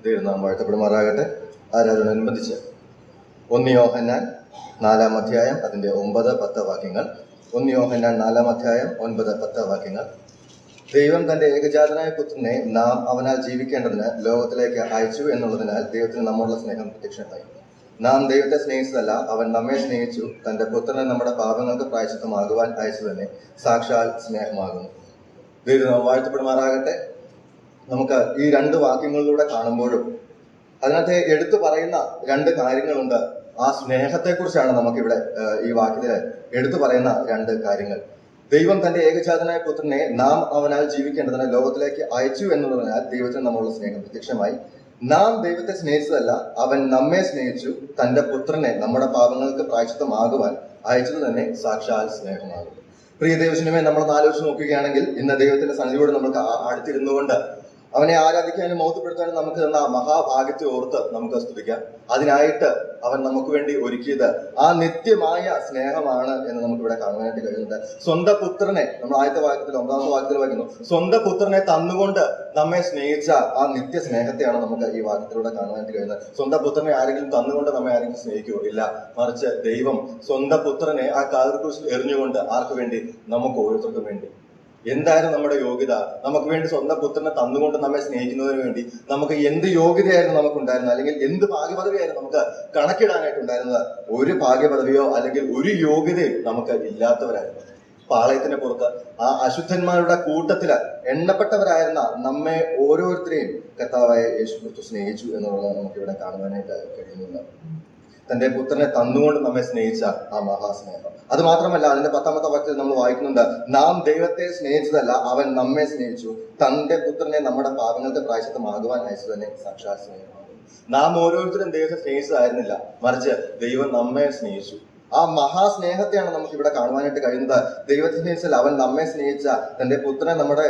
ദൈവനാമം വാഴ്ത്തപ്പെടുമാറാകട്ടെ. ആരാധനയോടനുബന്ധിച്ച് 1 യോഹന്നാൻ 4-ാം അധ്യായം അതിൻ്റെ 9-10 വാക്യങ്ങൾ. 1 യോഹന്നാൻ 4-ാം അധ്യായം 9-10 വാക്യങ്ങൾ. ദൈവം തന്റെ ഏകജാതനായ പുത്രനെ നാം അവനാൽ ജീവിക്കേണ്ടതിന് ലോകത്തിലേക്ക് അയച്ചു എന്നുള്ളതിനാൽ ദൈവത്തിന് നമ്മളുടെ സ്നേഹം പ്രത്യക്ഷമായി. നാം ദൈവത്തെ സ്നേഹിച്ചതല്ല, അവൻ നമ്മെ സ്നേഹിച്ചു, തന്റെ പുത്രനെ നമ്മുടെ പാപങ്ങൾക്ക് പ്രായശ്ചിത്തമാകുവാൻ അയച്ചു തന്നെ സാക്ഷാൽ സ്നേഹമാകുന്നു. ദൈവം വാഴ്ത്തപ്പെടുമാറാകട്ടെ. നമുക്ക് ഈ 2 വാക്യങ്ങളിലൂടെ കാണുമ്പോഴും അതിനകത്ത് എടുത്തു പറയുന്ന 2 കാര്യങ്ങളുണ്ട്. ആ സ്നേഹത്തെക്കുറിച്ചാണ് നമുക്കിവിടെ ഈ വാക്യത്തില് എടുത്തു പറയുന്ന 2 കാര്യങ്ങൾ. ദൈവം തന്റെ ഏകജാതനായ പുത്രനെ നാം അവനാൽ ജീവിക്കേണ്ടതിന് ലോകത്തിലേക്ക് അയച്ചു എന്നുള്ളതിനാൽ ദൈവത്തിന് നമ്മളുടെ സ്നേഹം പ്രത്യക്ഷമായി. നാം ദൈവത്തെ സ്നേഹിച്ചതല്ല, അവൻ നമ്മെ സ്നേഹിച്ചു, തന്റെ പുത്രനെ നമ്മുടെ പാപങ്ങൾക്ക് പ്രായശ്ചിത്തമാകുവാൻ അയച്ചത് തന്നെ സാക്ഷാൽ സ്നേഹമാകും. പ്രിയ ദൈവജനമേ, നമ്മൾ ആലോചിച്ച് നോക്കുകയാണെങ്കിൽ ഇന്ന് ദൈവത്തിന്റെ സന്നിധിയോട് നമുക്ക് അടുത്തിരുന്നുകൊണ്ട് അവനെ ആരാധിക്കാനും മഹത്വപ്പെടുത്താനും നമുക്ക് തന്ന ആ മഹാഭാഗ്യത്തെ ഓർത്ത് നമുക്ക് സ്തുതിക്കാം. അതിനായിട്ട് അവൻ നമുക്ക് വേണ്ടി ഒരുക്കിയത് ആ നിത്യമായ സ്നേഹമാണ് എന്ന് നമുക്കിവിടെ കാണുവാനായിട്ട് കഴിയുന്നത്. സ്വന്തം പുത്രനെ, നമ്മൾ ആദ്യത്തെ വാക്യത്തിൽ 9-ാമത്തെ വാക്യത്തിൽ വായിക്കുന്നു, സ്വന്തം പുത്രനെ തന്നുകൊണ്ട് നമ്മെ സ്നേഹിച്ച ആ നിത്യ സ്നേഹത്തെയാണ് നമുക്ക് ഈ വാക്യത്തിലൂടെ കാണുവാനായിട്ട് കഴിയുന്നത്. സ്വന്തം പുത്രനെ ആരെങ്കിലും തന്നുകൊണ്ട് നമ്മെ ആരെങ്കിലും സ്നേഹിക്കുമോ? ഇല്ല. മറിച്ച് ദൈവം സ്വന്തം പുത്രനെ ആ കാൽക്രൂശിൽ എറിഞ്ഞുകൊണ്ട് ആർക്ക് വേണ്ടി? നമുക്ക് ഓരോരുത്തർക്കും വേണ്ടി. എന്തായിരുന്നു നമ്മുടെ യോഗ്യത? നമുക്ക് വേണ്ടി സ്വന്തം പുത്രനെ തന്നുകൊണ്ട് നമ്മെ സ്നേഹിക്കുന്നതിന് വേണ്ടി നമുക്ക് എന്ത് യോഗ്യതയായിരുന്നു നമുക്കുണ്ടായിരുന്നത്? അല്ലെങ്കിൽ എന്ത് ഭാഗ്യപദവിയായിരുന്നു നമുക്ക് കണക്കിടാനായിട്ടുണ്ടായിരുന്നത്? ഒരു ഭാഗ്യപദവിയോ അല്ലെങ്കിൽ ഒരു യോഗ്യതയും നമുക്ക് ഇല്ലാത്തവരായിരുന്നു. പാളയത്തിന് പുറത്ത് ആ അശുദ്ധന്മാരുടെ കൂട്ടത്തില് എണ്ണപ്പെട്ടവരായിരുന്ന നമ്മെ ഓരോരുത്തരെയും കർത്താവായ യേശുക്രിസ്തു സ്നേഹിച്ചു എന്നുള്ളത് നമുക്കിവിടെ കാണുവാനായിട്ട് കഴിയുന്നുണ്ട്. തന്റെ പുത്രനെ തന്നുകൊണ്ട് നമ്മെ സ്നേഹിച്ച ആ മഹാസ്നേഹം. അത് മാത്രമല്ല, അതിന്റെ 10-ാമത്തെ വാക്യത്തിൽ നമ്മൾ വായിക്കുന്നുണ്ട്, നാം ദൈവത്തെ സ്നേഹിച്ചതല്ല, അവൻ നമ്മെ സ്നേഹിച്ചു, തന്റെ പുത്രനെ നമ്മുടെ പാപങ്ങൾക്ക് പ്രായശ്ചിത്തമാകുവാൻ അയച്ചു തന്നെ സാക്ഷാൽ സ്നേഹമാകും. നാം ഓരോരുത്തരും ദൈവത്തെ സ്നേഹിച്ചതായിരുന്നില്ല, മറിച്ച് ദൈവം നമ്മെ സ്നേഹിച്ചു. ആ മഹാസ്നേഹത്തെയാണ് നമുക്ക് ഇവിടെ കാണുവാനായിട്ട് കഴിയുന്നത്. ദൈവത്തെ സ്നേഹിച്ചാൽ അവൻ നമ്മെ സ്നേഹിച്ച തന്റെ പുത്രനെ നമ്മുടെ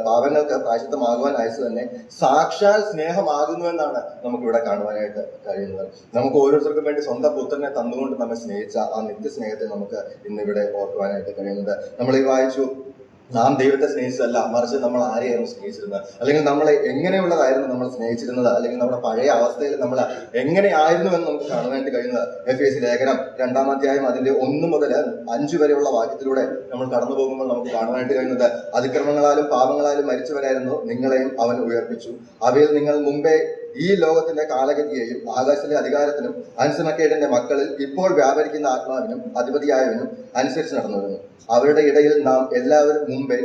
പാപങ്ങൾക്ക് പ്രായശ്ചിത്തമാകുവാൻ അയച്ചു തന്നെ സാക്ഷാൽ സ്നേഹമാകുന്നു എന്നാണ് നമുക്കിവിടെ കാണുവാനായിട്ട് കഴിയുന്നത്. നമുക്ക് ഓരോരുത്തർക്കും വേണ്ടി സ്വന്തം പുത്രനെ തന്നുകൊണ്ട് നമ്മെ സ്നേഹിച്ച ആ നിത്യസ്നേഹത്തെ നമുക്ക് ഇന്നിവിടെ ഓർക്കുവാനായിട്ട് കഴിയുന്നത്. നമ്മൾ ഈ വായിച്ചു, നാം ദൈവത്തെ സ്നേഹിച്ചതല്ല, മറിച്ച് നമ്മൾ ആരെയായിരുന്നു സ്നേഹിച്ചിരുന്നത്, അല്ലെങ്കിൽ നമ്മളെ എങ്ങനെയുള്ളതായിരുന്നു നമ്മൾ സ്നേഹിച്ചിരുന്നത്, അല്ലെങ്കിൽ നമ്മുടെ പഴയ അവസ്ഥയിൽ നമ്മൾ എങ്ങനെയായിരുന്നു എന്ന് നമുക്ക് കാണുവാനായിട്ട് കഴിയുന്നത്. എഫേസ്യ ലേഖനം 2-ാം അധ്യായം അതിന്റെ 1 മുതൽ 5 വരെയുള്ള വാക്യത്തിലൂടെ നമ്മൾ കടന്നു പോകുമ്പോൾ നമുക്ക് കാണുവാനായിട്ട് കഴിയുന്നത്, അതിക്രമങ്ങളാലും പാപങ്ങളാലും മരിച്ചവരായിരുന്നു, നിങ്ങളെയും അവൻ ഉയർപ്പിച്ചു. അവയിൽ നിങ്ങൾ മുമ്പേ ഈ ലോകത്തിന്റെ കാലഗതിയെയും ആകാശത്തിലെ അധികാരത്തിനും അനുസരണക്കേടിന്റെ മക്കളിൽ ഇപ്പോൾ വ്യാപരിക്കുന്ന ആത്മാവിനും അധിപതിയായവനും അനുസരിച്ച് നടന്നിരുന്നു. അവരുടെ ഇടയിൽ നാം എല്ലാവരും മുമ്പേ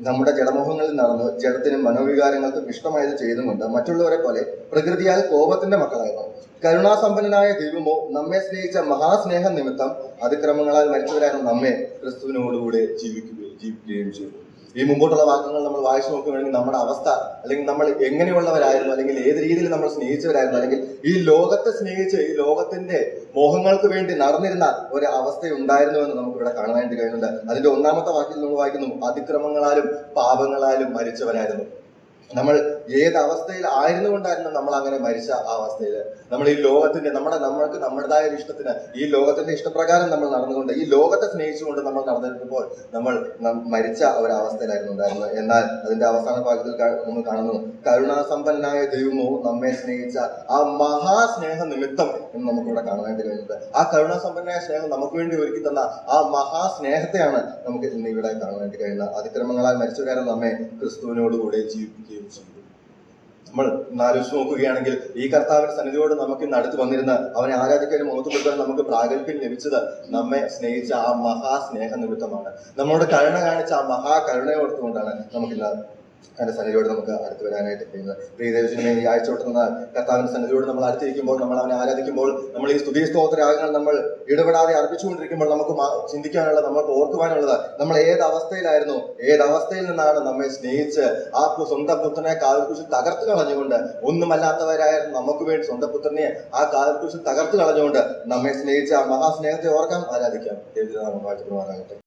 നമ്മുടെ ജഡമോഹങ്ങളിൽ നടന്ന് ജഡത്തിനും മനോവികാരങ്ങൾക്കും ഇഷ്ടമായത് ചെയ്തുകൊണ്ട് മറ്റുള്ളവരെ പോലെ പ്രകൃതിയാൽ കോപത്തിന്റെ മക്കളായിരുന്നു. കരുണാസമ്പന്നനായ ദൈവമോ നമ്മെ സ്നേഹിച്ച മഹാസ്നേഹ നിമിത്തം അതിക്രമങ്ങളാൽ മരിച്ചവരായിരുന്നു നമ്മെ ക്രിസ്തുവിനോടുകൂടെ ജീവിക്കുകയും ചെയ്തു. ഈ മുമ്പോട്ടുള്ള വാക്യങ്ങൾ നമ്മൾ വായിച്ചു നോക്കുകയാണെങ്കിൽ നമ്മുടെ അവസ്ഥ, അല്ലെങ്കിൽ നമ്മൾ എങ്ങനെയുള്ളവരായിരുന്നു, അല്ലെങ്കിൽ ഏത് രീതിയിൽ നമ്മൾ സ്നേഹിച്ചവരായിരുന്നു, അല്ലെങ്കിൽ ഈ ലോകത്തെ സ്നേഹിച്ച് ഈ ലോകത്തിന്റെ മോഹങ്ങൾക്ക് വേണ്ടി നടന്നിരുന്ന ഒരു അവസ്ഥയുണ്ടായിരുന്നു എന്ന് നമുക്ക് ഇവിടെ കാണാനായിട്ട് കഴിയുന്നുണ്ട്. അതിന്റെ 1-ാമത്തെ വാക്യത്തിൽ നമ്മൾ വായിക്കുന്നു, അതിക്രമങ്ങളാലും പാപങ്ങളാലും മരിച്ചവരായിരുന്നു. നമ്മൾ ഏത് അവസ്ഥയിൽ ആയിരുന്നു കൊണ്ടായിരുന്നു നമ്മൾ അങ്ങനെ മരിച്ച ആ അവസ്ഥയിൽ? നമ്മൾ ഈ ലോകത്തിന്റെ നമ്മൾക്ക് നമ്മുടേതായ ഒരു ഇഷ്ടത്തിന്, ഈ ലോകത്തിന്റെ ഇഷ്ടപ്രകാരം നമ്മൾ നടന്നുകൊണ്ട്, ഈ ലോകത്തെ സ്നേഹിച്ചുകൊണ്ട് നമ്മൾ നടന്നിരുന്നപ്പോൾ നമ്മൾ മരിച്ച ഒരവസ്ഥയിലായിരുന്നു ഉണ്ടായിരുന്നത്. എന്നാൽ അതിന്റെ അവസാന ഭാഗത്തിൽ നമ്മൾ കാണുന്നു, കരുണാസമ്പന്നനായ ദൈവമോ നമ്മെ സ്നേഹിച്ച ആ മഹാസ്നേഹ നിമിത്തം എന്ന് നമുക്കിവിടെ കാണാനായിട്ട് കഴിയുന്നത്. ആ കരുണാസമ്പന്നനായ സ്നേഹം നമുക്ക് വേണ്ടി ഒരുക്കി തന്ന ആ മഹാസ്നേഹത്തെയാണ് നമുക്ക് ഇന്ന് ഇവിടെ കാണാനായിട്ട് കഴിയുന്നത്. അതിക്രമങ്ങളാൽ മരിച്ചവരായിരുന്നു നമ്മെ ക്രിസ്തുവിനോടുകൂടെ ജീവിപ്പിക്കുകയും ചെയ്തു. നമ്മൾ ആലോചിച്ച് നോക്കുകയാണെങ്കിൽ ഈ കർത്താവിന്റെ സന്നിധിയോട് നമുക്ക് ഇന്ന് അടുത്ത് വന്നിരുന്ന അവനെ ആരാധിക്കാനും മഹത്വപ്പെടുത്താനും നമുക്ക് പ്രാഗൽഭ്യം ലഭിച്ചത് നമ്മെ സ്നേഹിച്ച ആ മഹാസ്നേഹ നിമിത്തമാണ്. നമ്മളോട് കരുണ കാണിച്ച ആ മഹാകരുണയെ ഓർത്തുകൊണ്ടാണ് നമുക്കിന്ന് അതിന്റെ സന്നിധിയോട് നമുക്ക് അടുത്ത് വരാനായിട്ട് കഴിയുന്നത്. പ്രിയദേവജനമേ, ഈ ആഴ്ചയോട്ടുന്ന കർത്താവിന്റെ സന്നിധിയോട് നമ്മൾ അടുത്തിരിക്കുമ്പോൾ, നമ്മൾ അവനെ ആരാധിക്കുമ്പോൾ, നമ്മൾ ഈ സ്തുതി സ്തോത്രരാഗങ്ങൾ നമ്മൾ ഇടപെടാതെ അർപ്പിച്ചുകൊണ്ടിരിക്കുമ്പോൾ നമുക്ക് ചിന്തിക്കാനുള്ളത്, നമുക്ക് ഓർക്കുവാനുള്ളത്, നമ്മൾ ഏത് അവസ്ഥയിലായിരുന്നു, ഏത് അവസ്ഥയിൽ നിന്നാണ് നമ്മെ സ്നേഹിച്ച് ആ സ്വന്തം പുത്രനെ കാൽക്രൂശിൽ തകർത്ത് കളഞ്ഞുകൊണ്ട്, ഒന്നുമല്ലാത്തവരായ നമുക്ക് വേണ്ടി സ്വന്തം പുത്രനെ ആ കാൽക്രൂശിൽ തകർത്ത് കളഞ്ഞുകൊണ്ട് നമ്മെ സ്നേഹിച്ച ആ മഹാസ്നേഹത്തെ ഓർക്കാം, ആരാധിക്കാം. ദൈവനാമം വാഴ്ത്തപ്പെടുമാറാകട്ടെ.